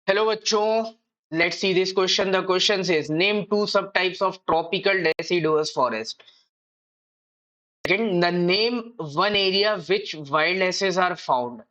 Hello बच्चों, let's see this question. The question says name two subtypes of tropical deciduous forest. Second, the name one area which wildasses are found.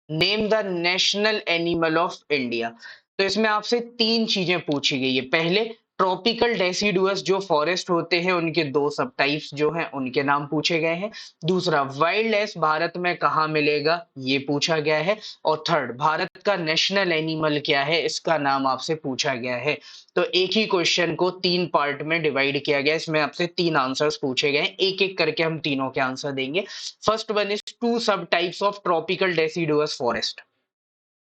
Name the national animal of India. तो इसमें आपसे तीन चीजें पूछी गई है। पहले, ट्रॉपिकल डेसिडुअस जो फॉरेस्ट होते हैं उनके दो सब टाइप्स जो हैं उनके नाम पूछे गए हैं। दूसरा, वाइल्ड एस भारत में कहाँ मिलेगा ये पूछा गया है। और थर्ड, भारत का नेशनल एनिमल क्या है इसका नाम आपसे पूछा गया है। तो एक ही क्वेश्चन को तीन पार्ट में डिवाइड किया गया है। इसमें आपसे तीन आंसर्स पूछे गए हैं, एक एक करके हम तीनों के आंसर देंगे। फर्स्ट वन इज टू सब types of tropical deciduous forest.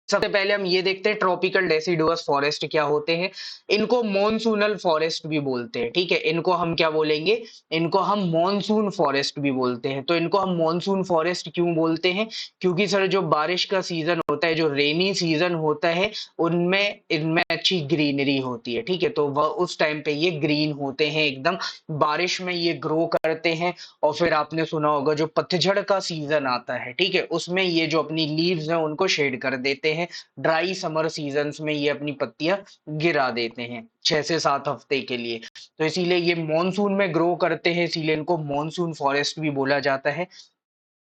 सबसे पहले हम ये देखते हैं ट्रॉपिकल डेसिडुअस फॉरेस्ट क्या होते हैं। इनको मॉनसूनल फॉरेस्ट भी बोलते हैं, ठीक है। इनको हम क्या बोलेंगे, इनको हम मॉनसून फॉरेस्ट भी बोलते हैं। तो इनको हम मॉनसून फॉरेस्ट क्यों बोलते हैं, क्योंकि सर जो बारिश का सीजन होता है, जो रेनी सीजन होता है, उनमें इनमें अच्छी ग्रीनरी होती है, ठीक है। तो वह उस टाइम पे ये ग्रीन होते हैं एकदम, बारिश में ये ग्रो करते हैं। और फिर आपने सुना होगा जो पतझड़ का सीजन आता है, ठीक है, उसमें ये जो अपनी लीव्स हैं उनको शेड कर देते हैं। ड्राई समर सीजन्स में ये अपनी पत्तियां गिरा देते हैं 6 से 7 हफ्ते के लिए। तो इसीलिए ये मॉनसून में ग्रो करते हैं, इसीलिए इनको मॉनसून फॉरेस्ट भी बोला जाता है।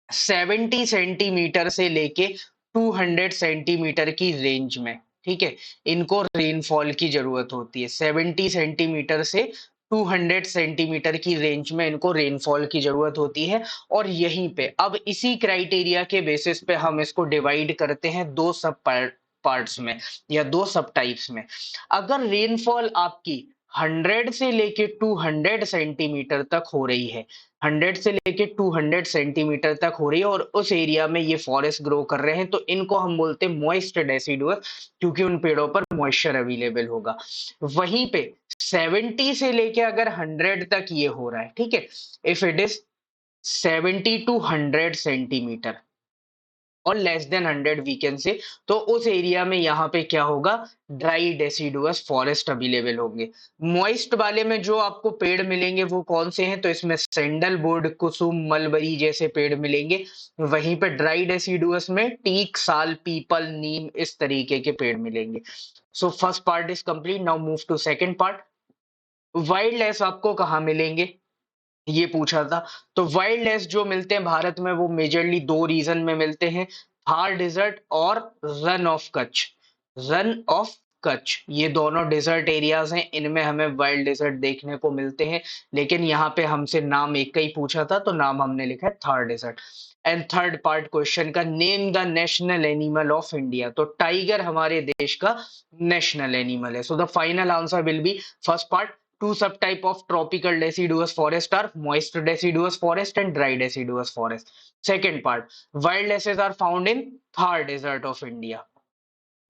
70 सेंटीमीटर से लेके 200 सेंटीमीटर की रेंज में, ठीक है, इनको रेनफॉल की जरूरत होती है। 70 सेंटीमीटर से 200 सेंटीमीटर की रेंज में इनको रेनफॉल की जरूरत होती है। और यहीं पे अब इसी क्राइटेरिया के बेसिस पे हम इसको डिवाइड करते हैं दो सब पार्ट्स में या दो सब टाइप्स में। अगर रेनफॉल आपकी 100 से लेके 200 सेंटीमीटर तक हो रही है, 100 से लेके 200 सेंटीमीटर तक हो रही है, और उस एरिया में ये फॉरेस्ट ग्रो कर रहे हैं, तो इनको हम बोलते हैं मॉइस्ट डेसिडुअस, क्योंकि उन पेड़ों पर मॉइस्चर अवेलेबल होगा। वहीं पे 70 से लेके अगर 100 तक ये हो रहा है, ठीक है, if it is 70 to 100 centimetre और less than 100 we can say, तो उस एरिया में यहाँ पे क्या होगा, ड्राई डेसिडुअस फॉरेस्ट अवेलेबल होंगे। मॉइस्ट वाले में जो आपको पेड़ मिलेंगे वो कौन से हैं, तो इसमें सैंडलवुड, कुसुम, मलबरी जैसे पेड़ मिलेंगे। वहीं पे ड्राई डेसिडुअस में टीक, साल, पीपल, नीम इस तरीके के पेड़ मिलेंगे। So first part is complete. Now move to second part. Wildlife आपको कहाँ मिलेंगे ये पूछा था। तो वाइल्ड लाइफ जो मिलते हैं भारत में वो मेजरली दो रीजन में मिलते हैं, थार डेजर्ट और run of Kutch. Run of Kutch ये दोनों डेजर्ट एरियाज हैं, इनमें हमें वाइल्ड डेजर्ट देखने को मिलते हैं। लेकिन यहाँ पे हमसे नाम एक का ही पूछा था, तो नाम हमने लिखा है Thar desert. And third part question का, name the national animal of India. तो टाइगर हमारे देश का नेशनल एनिमल है। So the final answer will be first part, two subtype of tropical deciduous forest are moist deciduous forest and dry deciduous forest. Second part, wild asses are found in Thar desert of India.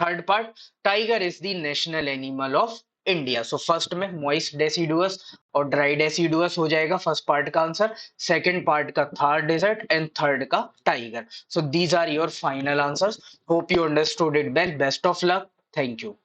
Third part, tiger is the national animal of India. So first में moist deciduous और dry deciduous हो जाएगा first part का answer, second part का Thar desert and third का tiger. So these are your final answers. Hope you understood it well. Best of luck. Thank you.